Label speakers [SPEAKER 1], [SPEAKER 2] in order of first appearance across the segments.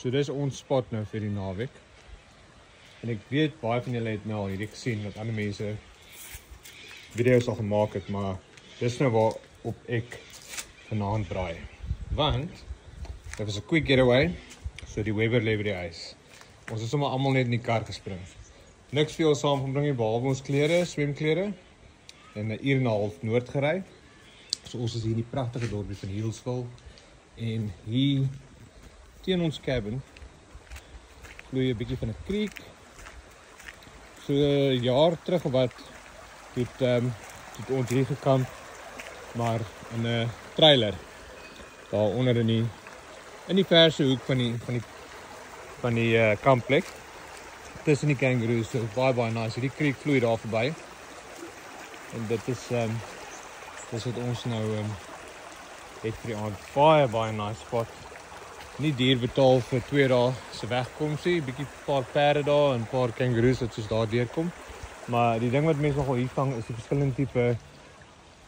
[SPEAKER 1] So dis ons spot nou vir die naweek. En ek weet baie van julle het nou al hierdie gesien dat ander mense video's al gemaak het, maar dis nou waarop ek vanaand braai. Want dit was 'n quick getaway, so die Weber lê by die huis. Ons is sommer almal net in die kar gespring. Niks veel saamgebring nie, behalwe ons klere, swemklere, en 'n uur en 'n half noord gery. So ons is hier in die pragtige dorpie van Healesville, en hier teen ons cabin vloei 'n bietjie van 'n creek. So 'n jaar terug of wat het ons hier gekamp, maar in 'n trailer daar onder in die verse hoek van die kampplek tussen die kangaroos. So baie nice. Hierdie creek vloei daar verby. En dit is wat ons nou het vir die aand. Baie nice spot. Nie duur betaal vir 2 dae se wegkomsie, bietjie paar perde daar en 'n paar kangaroos wat soos daar deurkom. Maar die ding wat mense nogal hier vang is die verskillende tipe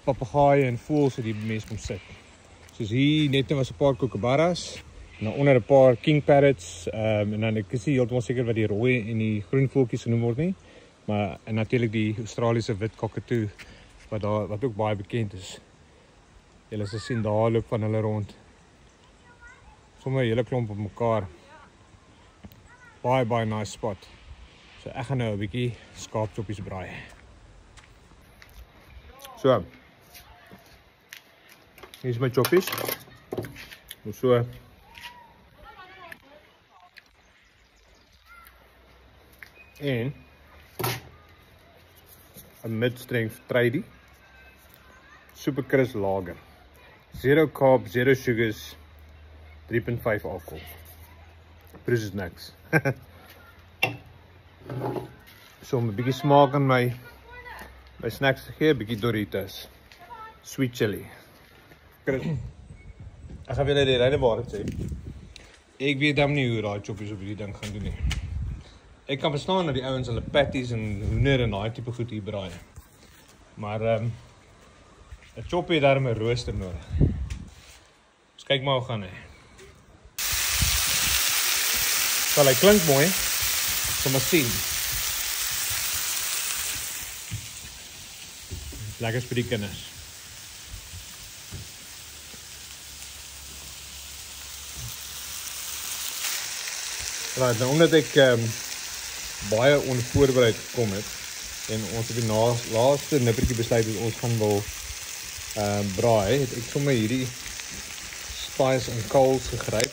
[SPEAKER 1] papegaaie en voëls wat die mense kom sit. Soos hier net was 'n paar kookaburras en onder 'n paar king parrots, en dan ek is nie heeltemal seker wat die rooi en die groen voeltjies genoem word nie, maar en natuurlik die Australiese wit kakatoe wat ook baie bekend is. Julle sal sien daar loop van hulle rond. Sommige hele klomp op mekaar. Baie nice spot. So ek gaan nou 'n bietjie skaapchoppies braai. So. Hier is my choppies. So. En 'n mid-strength tradie. Super crisp lager. 0 carb, 0 sugars. 3.5 alcohol. Prus is niks. So om 'n bietjie smaak aan my snacks te gee, 'n bietjie Doritos. Sweet chili. Ek gaan weer die reine waarheid sê. Ek weet dan nie hoe daai choppies op hierdie ding gaan doen nie. Ek kan verstaan dat die ouens hulle patties en hoender en daai tipe goed hier braai. Maar 'n choppie het daarmee 'n rooster nodig. Dus kyk maar hoe gaan hy. Wel, hy klink mooi. Kom maar sien. Lekker vir die kinders. Right, nou omdat ek baie onvoorbereid gekom het en ons op die laaste nippertjie besluit dat ons gaan wil braai, het ek sommer hierdie spice en coals gegryp.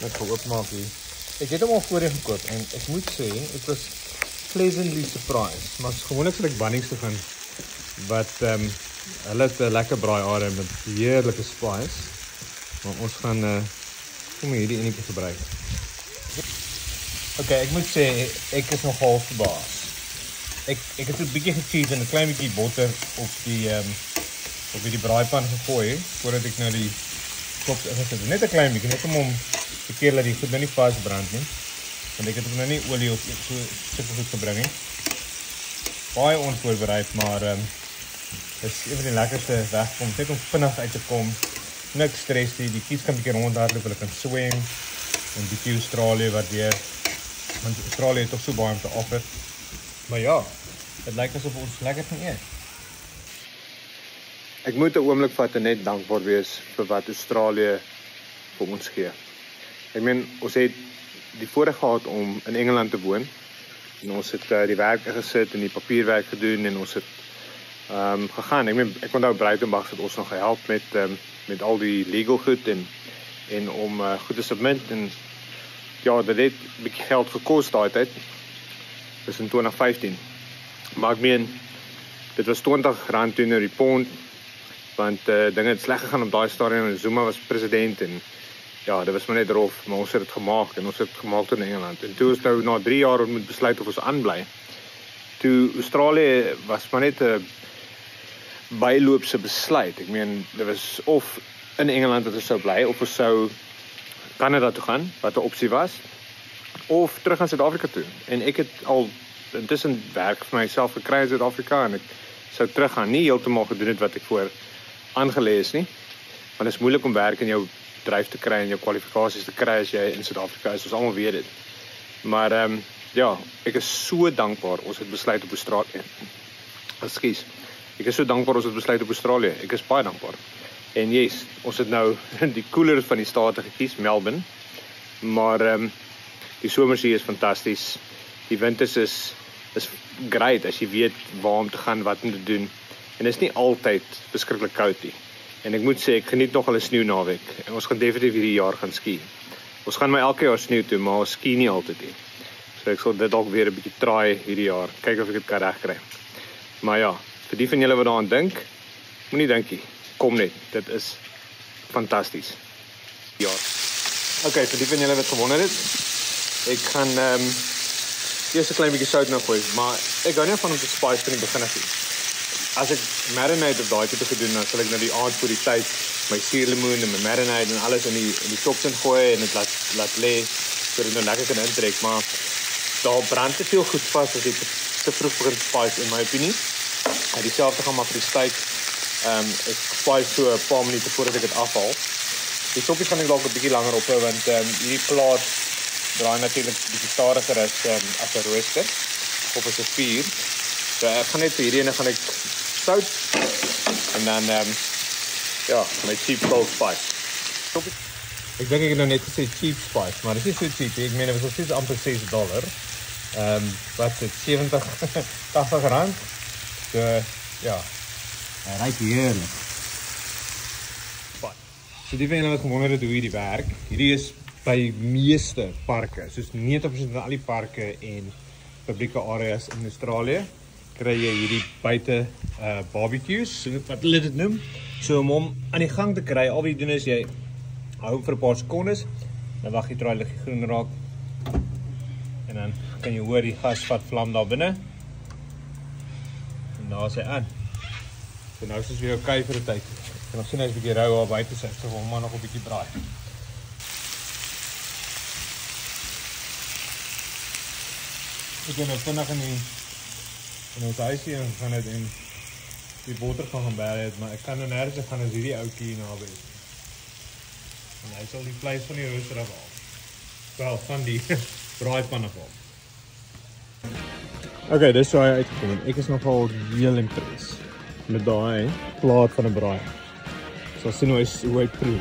[SPEAKER 1] Net gaan oopmaak hier. Ek het hom al voorheen gekoop en ek moet sê, ek was pleasantly surprised. Maar gewoonlik sal ek Bunnings toe gaan wat hulle het 'n lekker braai area met heerlike spice. Maar ons gaan sommer hierdie enetjie gebruik. Okay, ek moet sê ek is nogal verbaas. Ek het 'n bietjie gecheese en 'n klein bietjie botter op die braaipan gegooi voordat ek nou die chops ingesit het. Net 'n klein bietjie, net om die keer dat die goed nou nie vasbrand nie. Want ek het ook nou nie olie of so super goed gebring nie. Baie onvoorbereid, maar is een van die lekkerste wegkom. Net om vinnig uit te kom. Niks stress nie. Die kies kan 'n bietjie rondhardloop, hulle kan swem en bietjie Australië waardeer. Want Australië het toch so baie om te offer. Maar ja, het lyk asof ons lekker gaan eet. Ek moet 'n oomblik vat en net dankbaar wees vir wat Australië vir ons gee. Ek meen, ons het die voorreg gehad om in Engeland te woon. En ons het die werk ingesit en die papierwerk gedoen en ons het gegaan. Ek meen, ek onthou Breitenberg het ons nog gehelp met al die legal goed en om goed te submit en ja, dit het 'n bietjie geld gekos daai tyd. Dis in 2015. Maar ek meen, dit was R20 teenoor die pond, want dinge het sleg gegaan op daai stadium en Zuma was president en ja, dit was maar net rof, maar ons het dit gemaak en ons het dit gemaak in Engeland. En toe ons nou na 3 jaar moet besluit of ons aanbly. Toe Australië was maar net 'n byloopse besluit. Ek meen, dit was of in Engeland dat ons sou bly of ons sou Kanada toe gaan, wat 'n opsie was, of terug aan Suid-Afrika toe. En ek het al intussen werk vir myself gekry in Suid-Afrika en ek sou teruggaan. Nie heeltemal gedoen het wat ek voor aangelê is nie. Want dit is moeilik om werk in jou bedryf te kry en jou kwalifikasies te kry as jy in Suid-Afrika is. Ons almal weet dit. Maar ja, ek is so dankbaar ons het besluit op Australië. Ekskuus. Ek is so dankbaar ons het besluit op Australië. Ek is baie dankbaar. En yes, ons het nou die koeler van die state gekies, Melbourne. Maar die somers hier is fantasties. Die winters is great as jy weet waar om te gaan, wat om te doen. En dit is nie altyd beskiklik koud nie. En ek moet sê, ek geniet nog al 'n sneeunaweek. En ons gaan definitief hierdie jaar gaan ski. Ons gaan maar elke jaar sneeu toe, maar ons ski nie altyd nie. So ek sal dit dalk weer 'n bietjie try hierdie jaar. Kyk of ek dit kan regkry. Maar ja, vir die van julle wat daaraan dink, moenie dink nie. Kom net, dit is fantasties. Ja. Okay, vir die van julle wat gewonder het, ek gaan eers 'n klein bietjie sout nou gooi, maar ek hou nie van om te spice van die begin af nie. As ek marinade of daai tipe gedoen, dan sal ek nou die aand voor die tyd my suurlemoen en my marinade en alles in die tops ingooi en dit laat lê sodat dit nou lekker kan intrek, maar daar brand te veel goed vas as jy te vroeg begin spice in my opinie. En dieselfde gaan maar vir die steak. Ek spice so 'n paar minute voordat ek dit afhaal. Die toppies gaan ek dalk 'n bietjie langer ophou want hierdie plaat draai natuurlik 'n bietjie stadiger as 'n rooster of as 'n vuur. So ek gaan net vir hierdie ene gaan ek sout en dan ja, my cheap salt spice. Toppies. Ek dink ek het nou net gesê cheap spice, maar dit is so cheap. Ek meen dit was steeds amper $6. Wat dit 70, 80 rand. So ja, hy ruik heerlik. So die van julle wat gewonder het hoe hierdie werk, hierdie is by meeste parke, soos 90% van al die parke en publieke areas in Australië, kry jy hierdie buite barbecues, wat hulle dit noem. So om hom aan die gang te kry, al wat jy doen is jy hou vir 'n paar sekondes, dan wag jy terwyl hy groen raak, en dan kan jy hoor die gas vat vlam daar binne, en daar is hy aan. So nou is dit weer okay vir 'n tyd. En ons sien hy is 'n bietjie rou daar buite, so ek sal hom maar nog 'n bietjie braai. Ek gaan nou vinnig in ons huisie en gaan dit en die boter gaan bære het, maar ek kan nou nergens gaan as hierdie ouetjie hier naby is. En hy sal die vleis van die rooster afhaal. Wel, van die braaipan afhaal. Okay, dis so hy uitgekom. Ek is nogal heel impressed met daai plaat van 'n braai. So sien hoe hy proe.